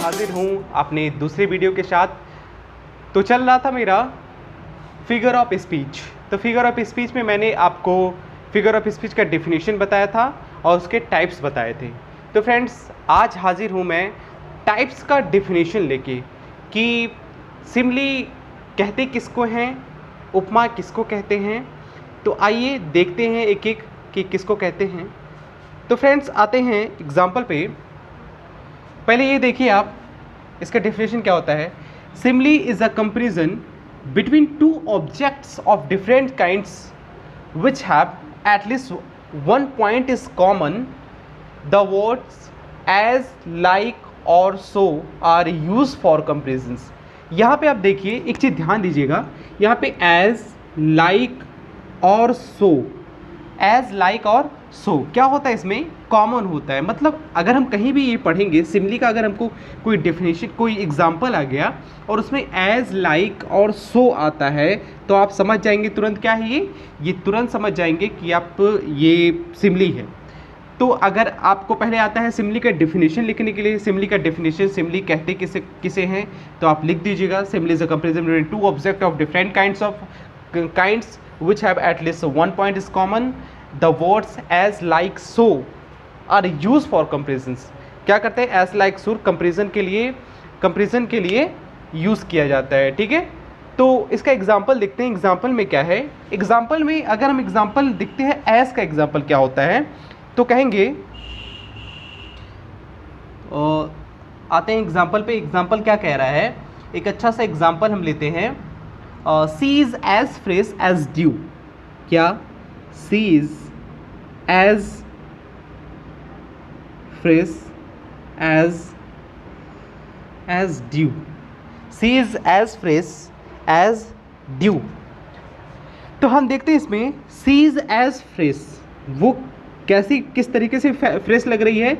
हाजिर हूँ अपने दूसरे वीडियो के साथ। तो चल रहा था मेरा फिगर ऑफ स्पीच। तो फिगर ऑफ स्पीच में मैंने आपको फिगर ऑफ स्पीच का डेफिनेशन बताया था और उसके टाइप्स बताए थे। तो फ्रेंड्स, आज हाजिर हूँ मैं टाइप्स का डेफिनेशन लेके कि सिमली कहते किसको हैं, उपमा किसको कहते हैं। तो आइए देखते हैं एक एक कि किसको कहते हैं। तो फ्रेंड्स, आते हैं एग्जाम्पल पे। पहले ये देखिए आप, इसका डेफिनेशन क्या होता है। Simile is a comparison between two objects of different kinds which have at least one point is common. The words as, like और so are used for comparisons. यहाँ पे आप देखिए, एक चीज़ ध्यान दीजिएगा, यहाँ पे as, like और so, as, like और so क्या होता है, इसमें कॉमन होता है। मतलब अगर हम कहीं भी ये पढ़ेंगे सिमली का, अगर हमको कोई डेफिनेशन, कोई एग्जाम्पल आ गया और उसमें as, like और so आता है, तो आप समझ जाएंगे तुरंत क्या है ये तुरंत समझ जाएंगे कि आप ये सिमली है। तो अगर आपको पहले आता है सिमली का डेफिनेशन लिखने के लिए, सिमली का डेफिनेशन, सिमली कहते किसे किसे हैं, तो आप लिख दीजिएगा simile is a comparison between two object of different kinds which have at least one point is common. The words as, like, so are used for comparisons. क्या करते हैं, as, like, so कंपेरिजन के लिए use किया जाता है। ठीक है, तो इसका एग्जाम्पल देखते हैं। एग्जाम्पल में क्या है, एग्जाम्पल में अगर हम एग्जाम्पल देखते हैं as का एग्जाम्पल क्या होता है, तो कहेंगे आते हैं एग्जाम्पल पे। एग्जाम्पल क्या कह रहा है, एक अच्छा सा एग्जाम्पल हम लेते हैं। She is as fresh as dew. क्या, she is as fresh as dew. She is as fresh as dew. तो हम देखते हैं इसमें सी इज़ एज फ्रेश, वो कैसी, किस तरीके से फ्रेश लग रही है,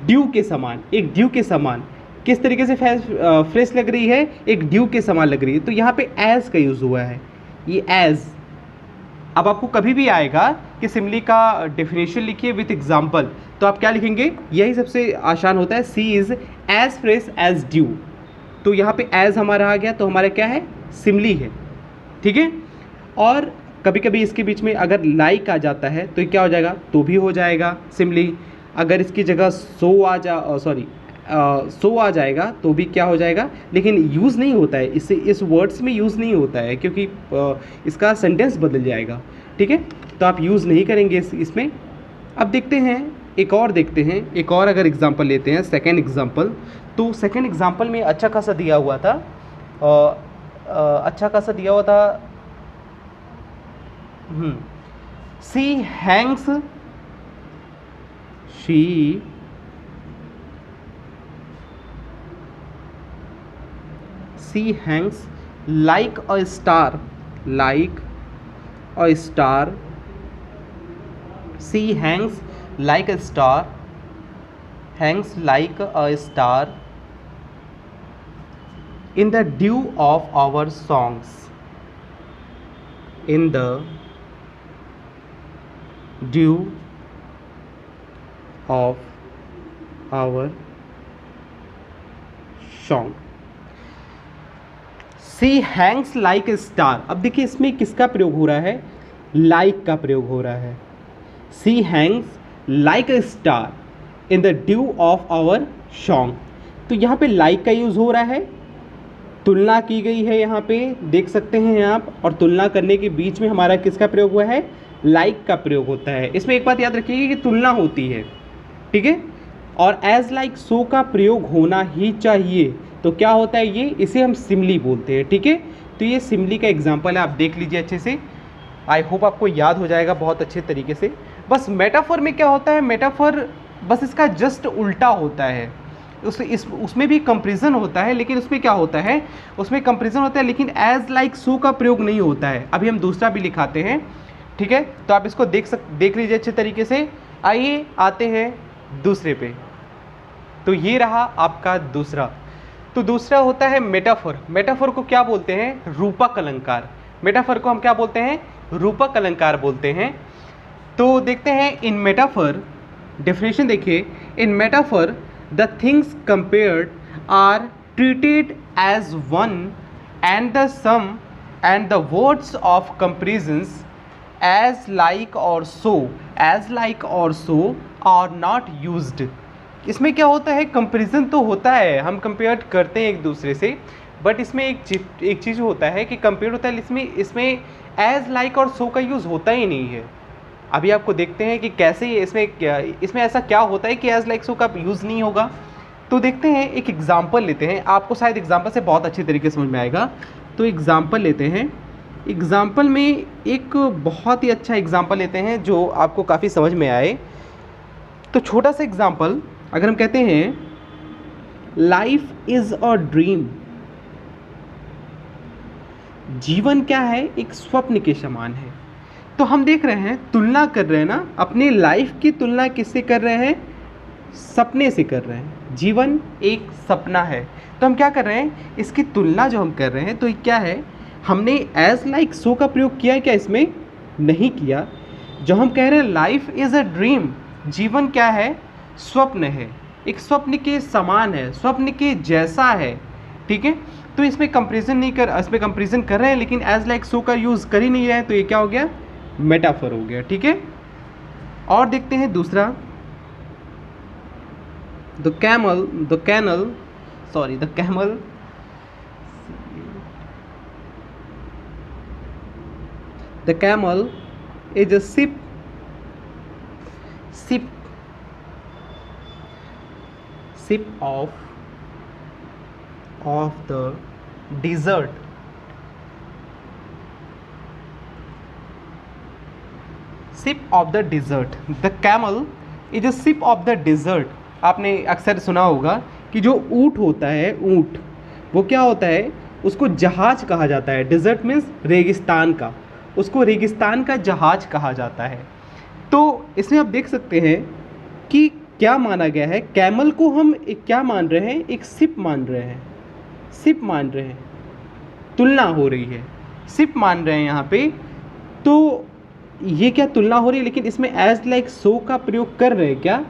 ड्यू के समान, एक ड्यू के समान। किस तरीके से फ्रेश लग रही है, एक ड्यू के समान लग रही है। तो यहाँ पे एज का यूज़ हुआ है, ये एज। अब आपको कभी भी आएगा कि सिमली का डेफिनेशन लिखिए विथ एग्जाम्पल, तो आप क्या लिखेंगे, यही सबसे आसान होता है, she is as fresh as dew. तो यहाँ पे एज हमारा आ गया, तो हमारा क्या है, सिमली है। ठीक है, और कभी कभी इसके बीच में अगर लाइक आ जाता है तो क्या हो जाएगा, तो भी हो जाएगा सिमली। अगर इसकी जगह सो आ जाएगा तो भी क्या हो जाएगा, लेकिन यूज़ नहीं होता है, इससे इस वर्ड्स में यूज़ नहीं होता है क्योंकि इसका सेंटेंस बदल जाएगा। ठीक है, तो आप यूज़ नहीं करेंगे इसमें। अब देखते हैं एक और, देखते हैं एक और अगर एग्जांपल लेते हैं, सेकंड एग्जांपल। तो सेकंड एग्जांपल में अच्छा खासा दिया हुआ था, she Hanks like a star, she hangs like a star in the dew of our songs, in the dew of our song. She hangs like a star. अब देखिए इसमें किसका प्रयोग हो रहा है, लाइक का प्रयोग हो रहा है। She hangs like a star in the dew of our song. तो यहाँ पे लाइक का यूज़ हो रहा है, तुलना की गई है, यहाँ पे देख सकते हैं आप, और तुलना करने के बीच में हमारा किसका प्रयोग हुआ है, लाइक का प्रयोग होता है। इसमें एक बात याद रखिएगा कि तुलना होती है। ठीक है, और एज, लाइक, सो का प्रयोग होना ही चाहिए। तो क्या होता है ये, इसे हम सिमली बोलते हैं। ठीक है, तो ये सिमली का एग्जाम्पल है, आप देख लीजिए अच्छे से। आई होप आपको याद हो जाएगा बहुत अच्छे तरीके से। बस मेटाफर में क्या होता है, मेटाफर बस इसका जस्ट उल्टा होता है। उसमें भी कंपैरिजन होता है, लेकिन उसमें क्या होता है, उसमें कंपैरिजन होता है लेकिन एज, लाइक, सो का प्रयोग नहीं होता है। अभी हम दूसरा भी लिखाते हैं। ठीक है, तो आप इसको देख लीजिए अच्छे तरीके से। आइए आते हैं दूसरे पे। तो ये रहा आपका दूसरा। तो दूसरा होता है मेटाफर। मेटाफर को क्या बोलते हैं? रूपक अलंकार। मेटाफर को हम क्या बोलते हैं? रूपक अलंकार बोलते हैं। तो देखते हैं इन मेटाफर, डेफिनेशन देखिए। In metaphor the things compared are treated as one and the same and the words of comparisons as like और सो, एज लाइक और सो आर नॉट यूज्ड। इसमें क्या होता है? कंपैरिजन तो होता है, हम कंपेयर करते हैं एक दूसरे से, बट इसमें एक चीज़ होता है कि कंपेयर होता है, इसमें एज लाइक और सो का यूज़ होता ही नहीं है। अभी आपको देखते हैं कि कैसे इसमें ऐसा क्या होता है कि एज लाइक सो का यूज़ नहीं होगा। तो देखते हैं, एक एग्जाम्पल लेते हैं, आपको शायद एग्जाम्पल से बहुत अच्छी तरीके से समझ में आएगा। तो एग्जाम्पल लेते हैं, एग्जाम्पल में एक बहुत ही अच्छा एग्जाम्पल लेते हैं जो आपको काफ़ी समझ में आए। तो छोटा सा एग्जाम्पल, अगर हम कहते हैं लाइफ इज़ अ ड्रीम, जीवन क्या है? एक स्वप्न के समान है। तो हम देख रहे हैं, तुलना कर रहे हैं ना, अपनी लाइफ की तुलना किससे कर रहे हैं? सपने से कर रहे हैं। जीवन एक सपना है, तो हम क्या कर रहे हैं? इसकी तुलना जो हम कर रहे हैं, तो ये क्या है? हमने एज लाइक सो का प्रयोग किया है क्या? इसमें नहीं किया। जो हम कह रहे हैं लाइफ इज़ अ ड्रीम, जीवन क्या है? स्वप्न है, एक स्वप्न के समान है, स्वप्न के जैसा है, ठीक है। तो इसमें इसमें कंपेरिजन कर रहे हैं, लेकिन एज लाइक सो का यूज़ कर ही नहीं रहे हैं, तो ये क्या हो गया? मेटाफर हो गया, ठीक है। और देखते हैं दूसरा, the camel is a ship of the desert. Ship of the desert. The camel is a ship of the desert. आपने अक्सर सुना होगा कि जो ऊँट होता है, ऊँट वो क्या होता है? उसको जहाज कहा जाता है। डिज़र्ट मीन्स रेगिस्तान का, उसको रेगिस्तान का जहाज कहा जाता है। तो इसमें आप देख सकते हैं कि क्या माना गया है? कैमल को हम एक क्या मान रहे हैं? एक शिप मान रहे हैं, शिप मान रहे हैं, तुलना हो रही है, शिप मान रहे हैं यहाँ पे। तो ये क्या तुलना हो रही है? लेकिन इसमें एज लाइक सो का प्रयोग कर रहे हैं क्या?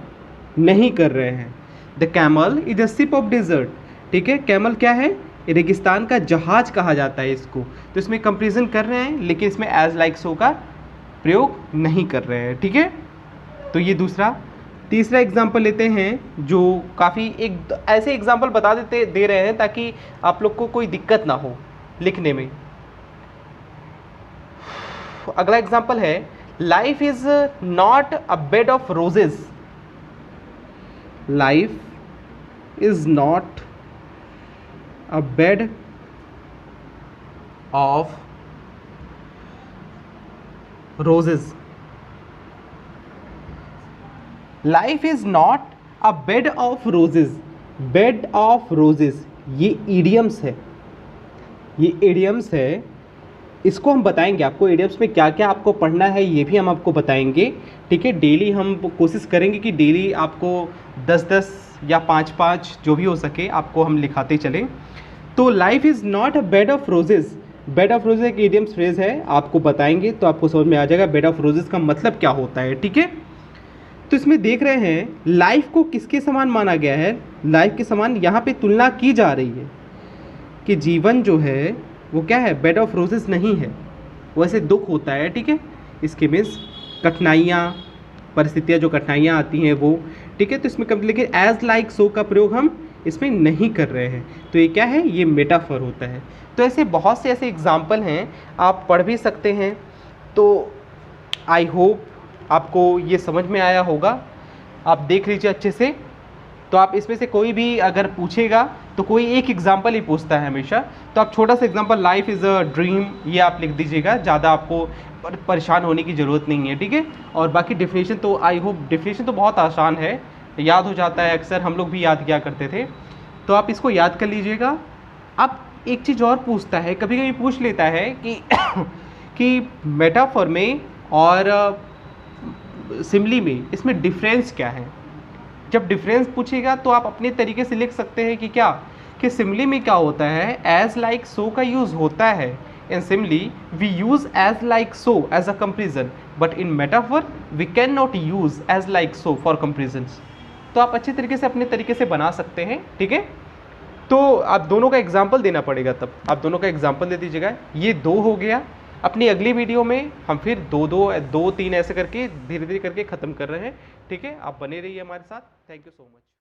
नहीं कर रहे हैं। The camel is a ship of dessert, ठीक है। कैमल क्या है? रेगिस्तान का जहाज कहा जाता है इसको। तो इसमें कंपेरिजन कर रहे हैं, लेकिन इसमें एज लाइक सो का प्रयोग नहीं कर रहे हैं, ठीक है। तो ये दूसरा। तीसरा एग्जाम्पल लेते हैं, जो काफ़ी एक ऐसे एग्जाम्पल दे रहे हैं ताकि आप लोग को कोई दिक्कत ना हो लिखने में। अगला एग्जाम्पल है, life is not a bed of roses. Life is not a bed of roses. Life is not a bed of roses. Bed of roses, ये इडियम्स है, ये इडियम्स है। इसको हम बताएंगे आपको, इडियम्स में क्या क्या आपको पढ़ना है ये भी हम आपको बताएंगे, ठीक है। डेली हम कोशिश करेंगे कि डेली आपको 10-10 या 5-5 जो भी हो सके आपको हम लिखाते चलें। तो life is not a bed of roses. Bed of roses एक इडियम्स फ्रेज है, आपको बताएंगे तो आपको समझ में आ जाएगा बेड ऑफ रोजेज़ का मतलब क्या होता है, ठीक है। तो इसमें देख रहे हैं लाइफ को किसके समान माना गया है? लाइफ के समान यहाँ पे तुलना की जा रही है कि जीवन जो है वो क्या है? बेड ऑफ रोजेस नहीं है, वैसे दुख होता है, ठीक है। इसके मीन्स कठिनाइयाँ, परिस्थितियाँ, जो कठिनाइयाँ आती हैं वो, ठीक है। तो इसमें कम, लेकिन एज लाइक सो का प्रयोग हम इसमें नहीं कर रहे हैं, तो ये क्या है? ये मेटाफर होता है। तो ऐसे बहुत से ऐसे एग्जाम्पल हैं, आप पढ़ भी सकते हैं। तो आई होप आपको ये समझ में आया होगा, आप देख लीजिए अच्छे से। तो आप इसमें से कोई भी अगर पूछेगा तो कोई एक एग्जाम्पल ही पूछता है हमेशा, तो आप छोटा सा example life is a dream ये आप लिख दीजिएगा, ज़्यादा आपको परेशान होने की ज़रूरत नहीं है, ठीक है। और बाकी डेफिनेशन तो आई होप, डेफिनेशन तो बहुत आसान है, याद हो जाता है, अक्सर हम लोग भी याद किया करते थे, तो आप इसको याद कर लीजिएगा। अब एक चीज़ और पूछता है, कभी कभी पूछ लेता है कि मेटाफर में और सिमली में इसमें डिफरेंस क्या है। जब डिफरेंस पूछेगा तो आप अपने तरीके से लिख सकते हैं कि क्या कि सिमली में क्या होता है, एज लाइक सो का यूज़ होता है। In simile we use as like so as a comparison, but in metaphor we can not use as like so for comparisons. तो आप अच्छे तरीके से अपने तरीके से बना सकते हैं, ठीक है। तो आप दोनों का एग्जाम्पल देना पड़ेगा, तब आप दोनों का एग्जाम्पल दे दीजिएगा। ये 2 हो गया। अपनी अगली वीडियो में हम फिर 2-2, 2-3 ऐसे करके धीरे धीरे करके ख़त्म कर रहे हैं, ठीक है। आप बने रहिए हमारे साथ। Thank you so much.